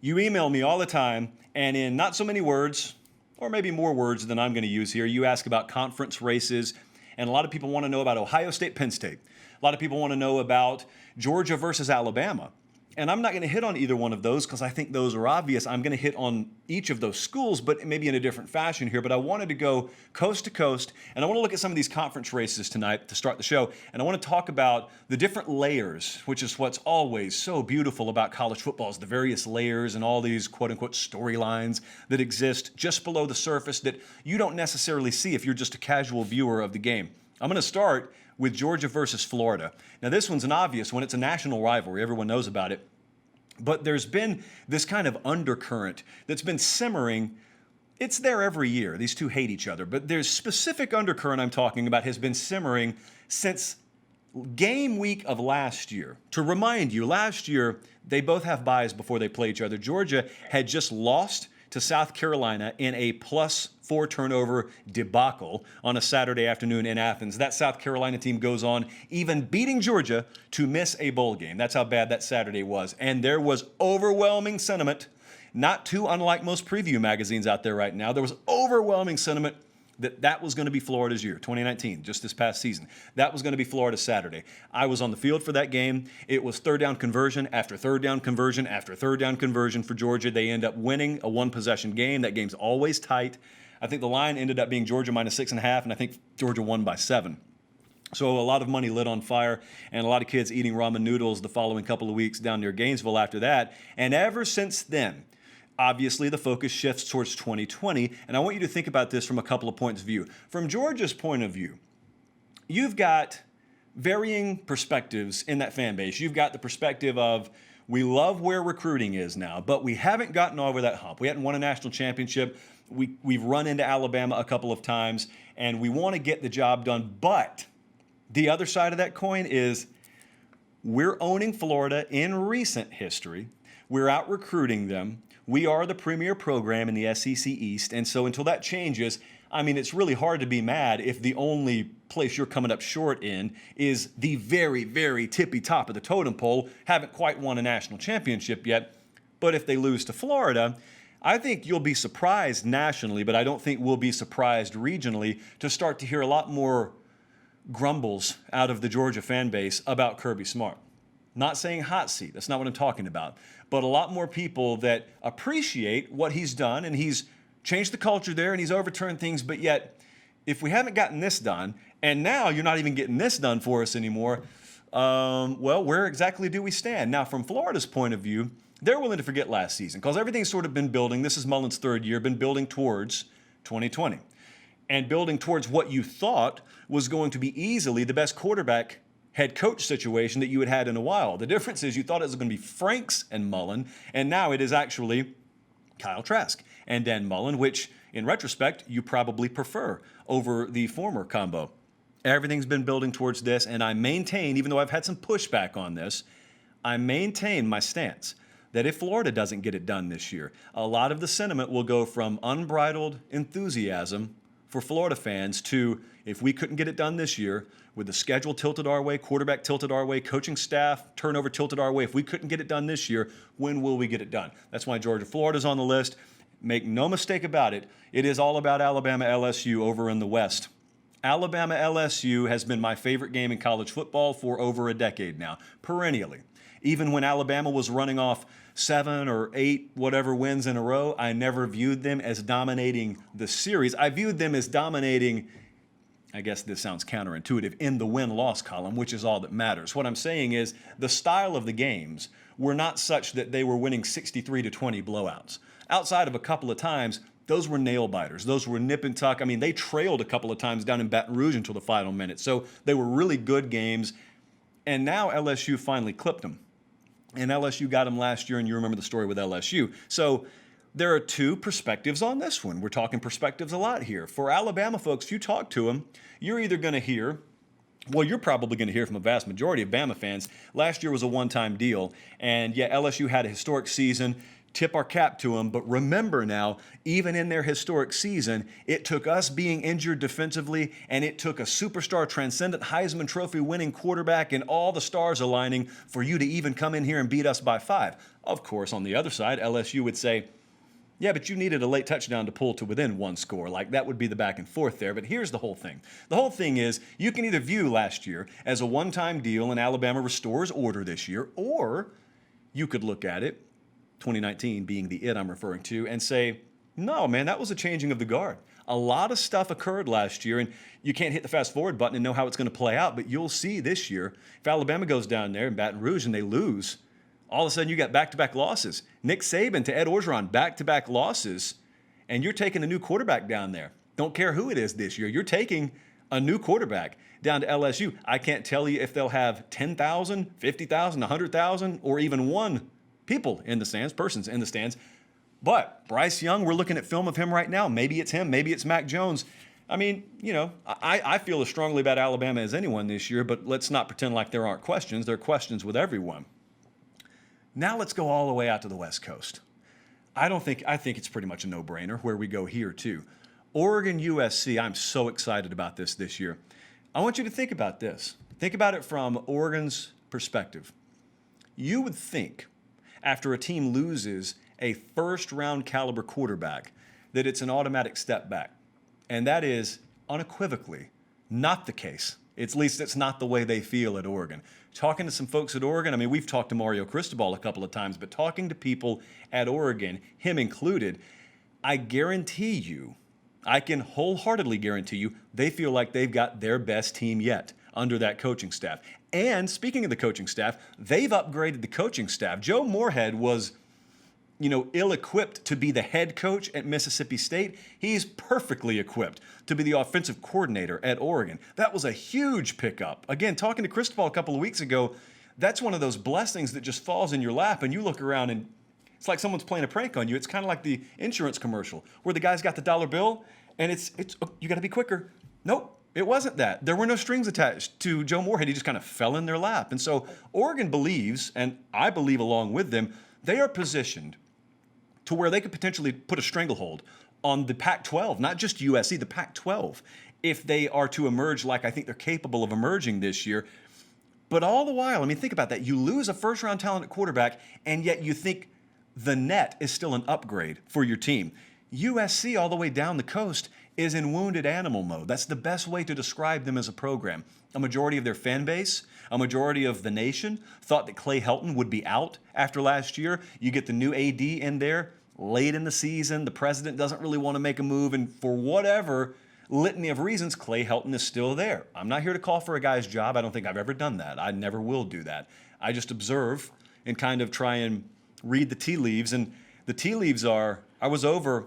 You email me all the time, and in not so many words, or maybe more words than I'm going to use here, you ask about conference races, and a lot of people want to know about Ohio State, Penn State. A lot of people want to know about Georgia versus Alabama. And I'm not going to hit on either one of those because I think those are obvious. I'm going to hit on each of those schools, but maybe in a different fashion here. But I wanted to go coast to coast, and I want to look at some of these conference races tonight to start the show. And I want to talk about the different layers, which is what's always so beautiful about college football, is the various layers and all these quote-unquote storylines that exist just below the surface that you don't necessarily see if you're just a casual viewer of the game. I'm going to start with Georgia versus Florida. Now, this one's an obvious one. It's a national rivalry. Everyone knows about it. But there's been this kind of undercurrent that's been simmering. It's there every year. These two hate each other. But there's specific undercurrent I'm talking about has been simmering since game week of last year. To remind you, last year, they both have byes before they play each other. Georgia had just lost to South Carolina in a +4 turnover debacle on a Saturday afternoon in Athens. That South Carolina team goes on, even beating Georgia, to miss a bowl game. That's how bad that Saturday was. And there was overwhelming sentiment, not too unlike most preview magazines out there right now. There was overwhelming sentiment that was going to be Florida's year, 2019, just this past season. That was going to be Florida's Saturday. I was on the field for that game. It was third down conversion after third down conversion after third down conversion for Georgia. They end up winning a one-possession game. That game's always tight. I think the line ended up being Georgia -6.5, and I think Georgia won by 7. So a lot of money lit on fire, and a lot of kids eating ramen noodles the following couple of weeks down near Gainesville after that. And ever since then, obviously, the focus shifts towards 2020, and I want you to think about this from a couple of points of view. From Georgia's point of view, you've got varying perspectives in that fan base. You've got the perspective of, we love where recruiting is now, but we haven't gotten over that hump. We hadn't won a national championship. We've run into Alabama a couple of times, and we want to get the job done. But the other side of that coin is we're owning Florida in recent history. We're out recruiting them. We are the premier program in the SEC East, and so until that changes, I mean, it's really hard to be mad if the only place you're coming up short in is the very, very tippy top of the totem pole. Haven't quite won a national championship yet, but if they lose to Florida, I think you'll be surprised nationally, but I don't think we'll be surprised regionally to start to hear a lot more grumbles out of the Georgia fan base about Kirby Smart. Not saying hot seat, that's not what I'm talking about, but a lot more people that appreciate what he's done, and he's changed the culture there and he's overturned things, but yet if we haven't gotten this done, and now you're not even getting this done for us anymore, well, where exactly do we stand? Now, from Florida's point of view, they're willing to forget last season because everything's sort of been building. This is Mullen's third year, been building towards 2020 and building towards what you thought was going to be easily the best quarterback head coach situation that you had in a while. The difference is you thought it was going to be Franks and Mullen, and now it is actually Kyle Trask and Dan Mullen, which in retrospect you probably prefer over the former combo. Everything's been building towards this, and I maintain, even though I've had some pushback on this, I maintain my stance that if Florida doesn't get it done this year, a lot of the sentiment will go from unbridled enthusiasm for Florida fans to, if we couldn't get it done this year, with the schedule tilted our way, quarterback tilted our way, coaching staff turnover tilted our way, if we couldn't get it done this year, when will we get it done? That's why Georgia, Florida's on the list. Make no mistake about it, it is all about Alabama, LSU over in the West. Alabama, LSU has been my favorite game in college football for over a decade now, perennially. Even when Alabama was running off 7 or 8 whatever wins in a row, I never viewed them as dominating the series. I viewed them as dominating, I guess this sounds counterintuitive, in the win-loss column, which is all that matters. What I'm saying is the style of the games were not such that they were winning 63-20 blowouts. Outside of a couple of times, those were nail-biters. Those were nip and tuck. I mean, they trailed a couple of times down in Baton Rouge until the final minute. So they were really good games. And now LSU finally clipped them. And LSU got them last year, and you remember the story with LSU. So there are two perspectives on this one. We're talking perspectives a lot here. For Alabama folks, if you talk to them, you're either going to hear, well, you're probably going to hear from a vast majority of Bama fans, last year was a one-time deal. And yeah, LSU had a historic season. tip our cap to them. But remember now, even in their historic season, it took us being injured defensively, and it took a superstar, transcendent Heisman Trophy winning quarterback and all the stars aligning for you to even come in here and beat us by 5. Of course, on the other side, LSU would say, yeah, but you needed a late touchdown to pull to within 1 score. Like, that would be the back and forth there. But here's the whole thing. The whole thing is you can either view last year as a one-time deal and Alabama restores order this year, or you could look at it, 2019 being the it I'm referring to, and say, no, man, that was a changing of the guard. A lot of stuff occurred last year, and you can't hit the fast forward button and know how it's going to play out, but you'll see this year, if Alabama goes down there in Baton Rouge and they lose, all of a sudden you got back-to-back losses. Nick Saban to Ed Orgeron, back-to-back losses, and you're taking a new quarterback down there. Don't care who it is this year. You're taking a new quarterback down to LSU. I can't tell you if they'll have 10,000, 50,000, 100,000, or even 1 people in the stands, persons in the stands. But Bryce Young, we're looking at film of him right now. Maybe it's him. Maybe it's Mac Jones. I mean, you know, I feel as strongly about Alabama as anyone this year, but let's not pretend like there aren't questions. There are questions with everyone. Now let's go all the way out to the West Coast. I think it's pretty much a no-brainer where we go here too. Oregon, USC, I'm so excited about this year. I want you to think about this. Think about it from Oregon's perspective. You would think after a team loses a first-round caliber quarterback that it's an automatic step back. And that is unequivocally not the case. At least it's not the way they feel at Oregon. Talking to some folks at Oregon, I mean, we've talked to Mario Cristobal a couple of times, but talking to people at Oregon, him included, I guarantee you, I can wholeheartedly guarantee you, they feel like they've got their best team yet under that coaching staff. And speaking of the coaching staff, they've upgraded the coaching staff. Joe Moorhead was, ill-equipped to be the head coach at Mississippi State. He's perfectly equipped to be the offensive coordinator at Oregon. That was a huge pickup. Again, talking to Cristobal a couple of weeks ago, that's one of those blessings that just falls in your lap, and you look around and it's like someone's playing a prank on you. It's kind of like the insurance commercial where the guy's got the dollar bill and it's you got to be quicker. Nope. It wasn't that. There were no strings attached to Joe Moorhead. He just kind of fell in their lap. And so Oregon believes, and I believe along with them, they are positioned to where they could potentially put a stranglehold on the Pac-12, not just USC, the Pac-12, if they are to emerge like I think they're capable of emerging this year. But all the while, I mean, think about that. You lose a first-round talented quarterback, and yet you think the net is still an upgrade for your team. USC all the way down the coast is in wounded animal mode. That's the best way to describe them as a program. A majority of their fan base, a majority of the nation thought that Clay Helton would be out after last year. You get the new AD in there late in the season. The president doesn't really want to make a move, and for whatever litany of reasons, Clay Helton is still there. I'm not here to call for a guy's job. I don't think I've ever done that. I never will do that. I just observe and kind of try and read the tea leaves. And the tea leaves are, I was over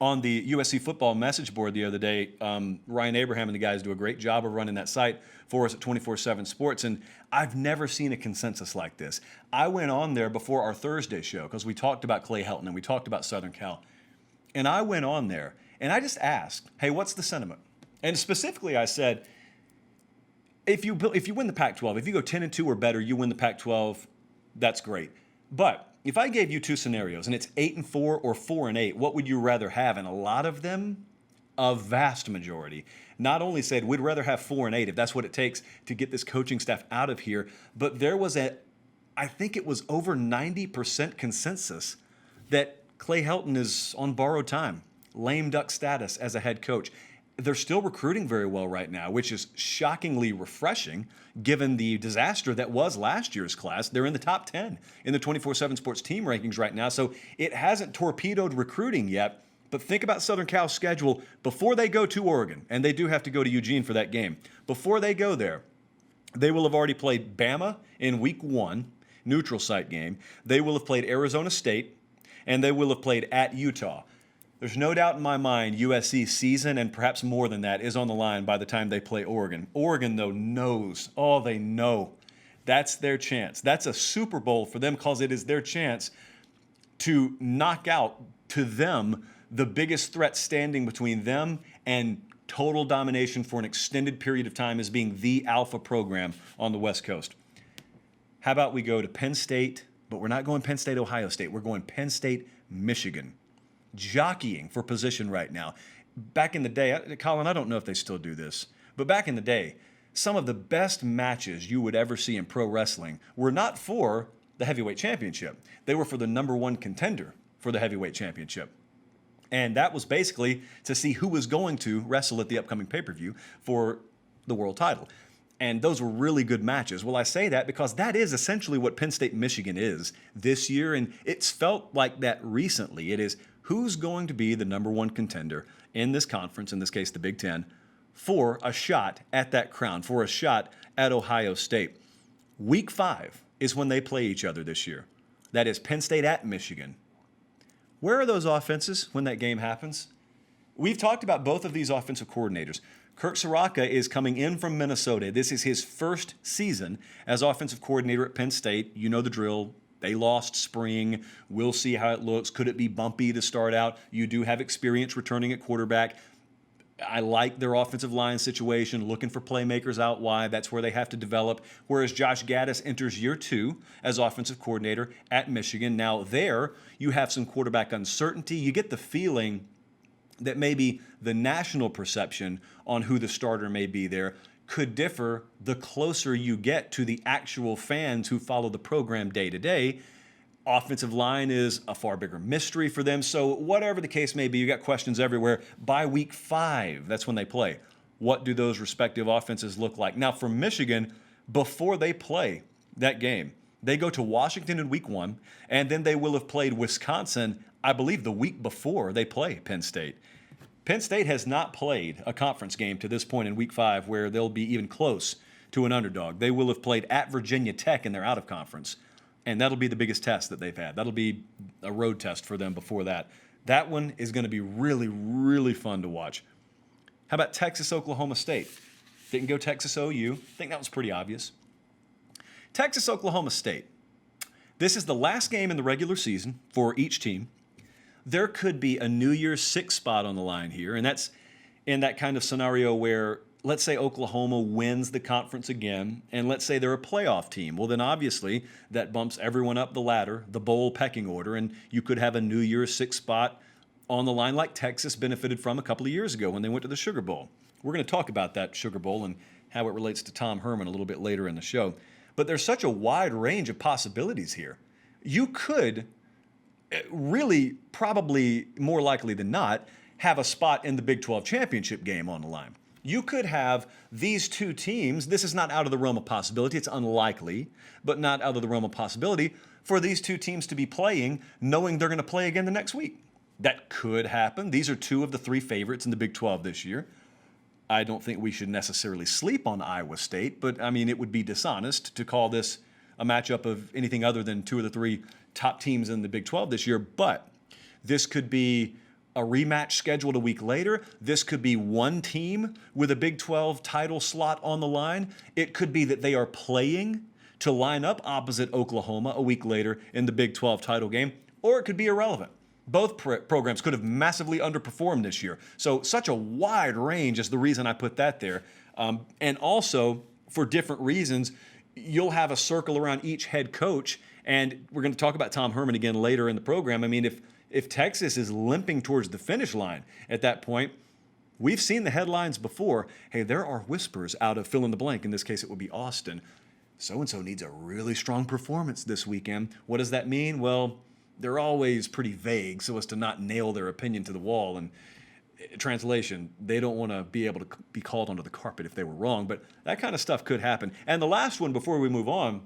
on the USC football message board the other day. Ryan Abraham and the guys do a great job of running that site for us at 24/7 Sports, and I've never seen a consensus like this. I went on there before our Thursday show because we talked about Clay Helton and we talked about Southern Cal, and I went on there and I just asked, hey, what's the sentiment? And specifically I said, if you win the Pac-12, if you go 10-2 or better, you win the Pac-12, that's great. But if I gave you 2 scenarios and it's 8-4 or 4-8, what would you rather have? And a lot of them, a vast majority, not only said we'd rather have 4-8 if that's what it takes to get this coaching staff out of here, but there was I think it was over 90% consensus that Clay Helton is on borrowed time, lame duck status as a head coach. They're still recruiting very well right now, which is shockingly refreshing given the disaster that was last year's class. They're in the top 10 in the 24/7 Sports team rankings right now, so it hasn't torpedoed recruiting yet. But think about Southern Cal's schedule before they go to Oregon, and they do have to go to Eugene for that game. Before they go there, they will have already played Bama in week 1, neutral site game. They will have played Arizona State, and they will have played at Utah. There's no doubt in my mind USC's season, and perhaps more than that, is on the line by the time they play Oregon. Oregon, though, knows. Oh, they know. That's their chance. That's a Super Bowl for them because it is their chance to knock out, to them, the biggest threat standing between them and total domination for an extended period of time as being the alpha program on the West Coast. How about we go to Penn State, but we're not going Penn State, Ohio State. We're going Penn State, Michigan. Jockeying for position right now. Back in the day, Colin, I don't know if they still do this, but back in the day, some of the best matches you would ever see in pro wrestling were not for the heavyweight championship. They were for the number one contender for the heavyweight championship. And that was basically to see who was going to wrestle at the upcoming pay-per-view for the world title. And those were really good matches. Well, I say that because that is essentially what Penn State, Michigan is this year, and it's felt like that recently. It is who's going to be the number one contender in this conference, in this case the Big Ten, for a shot at that crown, for a shot at Ohio State. Week 5 is when they play each other this year. That is Penn State at Michigan. Where are those offenses when that game happens? We've talked about both of these offensive coordinators. Kirk Soraka is coming in from Minnesota. This is his first season as offensive coordinator at Penn State. You know the drill. They lost spring. We'll see how it looks. Could it be bumpy to start out? You do have experience returning at quarterback. I like their offensive line situation, looking for playmakers out wide. That's where they have to develop. Whereas Josh Gaddis enters year 2 as offensive coordinator at Michigan. Now there, you have some quarterback uncertainty. You get the feeling that maybe the national perception on who the starter may be there could differ the closer you get to the actual fans who follow the program day to day. Offensive line is a far bigger mystery for them. So whatever the case may be, you got questions everywhere. By week 5, that's when they play. What do those respective offenses look like? Now for Michigan, before they play that game, they go to Washington in week 1, and then they will have played Wisconsin, I believe, the week before they play Penn State. Penn State has not played a conference game to this point in week 5 where they'll be even close to an underdog. They will have played at Virginia Tech in their out of conference. And that'll be the biggest test that they've had. That'll be a road test for them before that. That one is going to be really, really fun to watch. How about Texas, Oklahoma State? Didn't go Texas OU. I think that was pretty obvious. Texas, Oklahoma State. This is the last game in the regular season for each team. There could be a New Year's 6 spot on the line here, and that's in that kind of scenario where, let's say Oklahoma wins the conference again, and let's say they're a playoff team. Well, then obviously that bumps everyone up the ladder, the bowl pecking order, and you could have a New Year's 6 spot on the line like Texas benefited from a couple of years ago when they went to the Sugar Bowl. We're going to talk about that Sugar Bowl and how it relates to Tom Herman a little bit later in the show. But there's such a wide range of possibilities here. You could really, probably more likely than not, have a spot in the Big 12 championship game on the line. You could have these two teams, this is not out of the realm of possibility, it's unlikely, but not out of the realm of possibility, for these two teams to be playing knowing they're going to play again the next week. That could happen. These are 2 of the 3 favorites in the Big 12 this year. I don't think we should necessarily sleep on Iowa State, but I mean, it would be dishonest to call this a matchup of anything other than 2 of the 3 top teams in the Big 12 this year. But this could be a rematch scheduled a week later. This could be one team with a Big 12 title slot on the line. It could be that they are playing to line up opposite Oklahoma a week later in the Big 12 title game, or it could be irrelevant. Both programs could have massively underperformed this year. So such a wide range is the reason I put that there. And also, for different reasons, you'll have a circle around each head coach. And we're going to talk about Tom Herman again later in the program. I mean, if Texas is limping towards the finish line at that point, we've seen the headlines before. Hey, there are whispers out of fill in the blank. In this case, it would be Austin. So-and-so needs a really strong performance this weekend. What does that mean? Well, they're always pretty vague so as to not nail their opinion to the wall. And translation, they don't want to be able to be called onto the carpet if they were wrong. But that kind of stuff could happen. And the last one before we move on,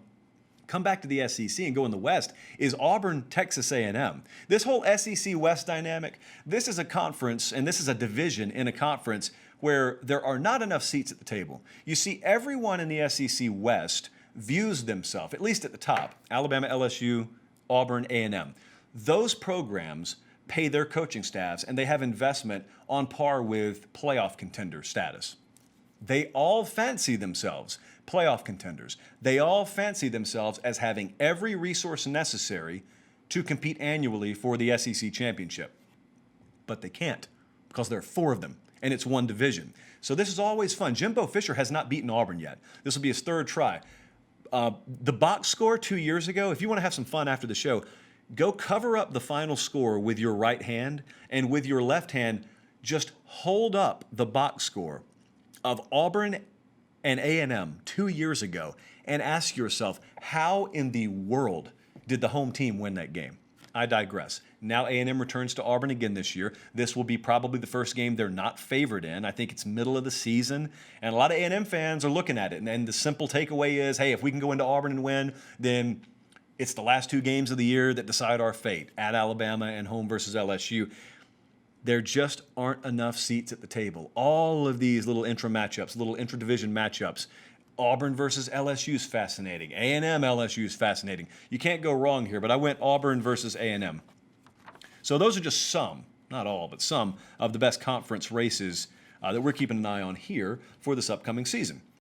come back to the SEC and go in the West, is Auburn, Texas A&M. This whole SEC West dynamic, this is a conference, and this is a division in a conference where there are not enough seats at the table. You see, everyone in the SEC West views themselves, at least at the top, Alabama, LSU, Auburn, A&M. Those programs pay their coaching staffs, and they have investment on par with playoff contender status. They all fancy themselves playoff contenders. They all fancy themselves as having every resource necessary to compete annually for the SEC championship. But they can't because there are 4 of them, and it's one division. So this is always fun. Jimbo Fisher has not beaten Auburn yet. This will be his 3rd try. The box score 2 years ago, if you want to have some fun after the show, go cover up the final score with your right hand, and with your left hand, just hold up the box score of Auburn and A&M 2 years ago and ask yourself, how in the world did the home team win that game? I digress. Now A&M returns to Auburn again this year. This will be probably the first game they're not favored in. I think it's middle of the season, and a lot of A&M fans are looking at it. And the simple takeaway is, hey, if we can go into Auburn and win, then it's the last 2 games of the year that decide our fate, at Alabama and home versus LSU. There just aren't enough seats at the table. All of these little intra-division matchups, Auburn versus LSU is fascinating. A&M LSU is fascinating. You can't go wrong here, but I went Auburn versus A&M. So those are just some, not all, but some of the best conference races that we're keeping an eye on here for this upcoming season.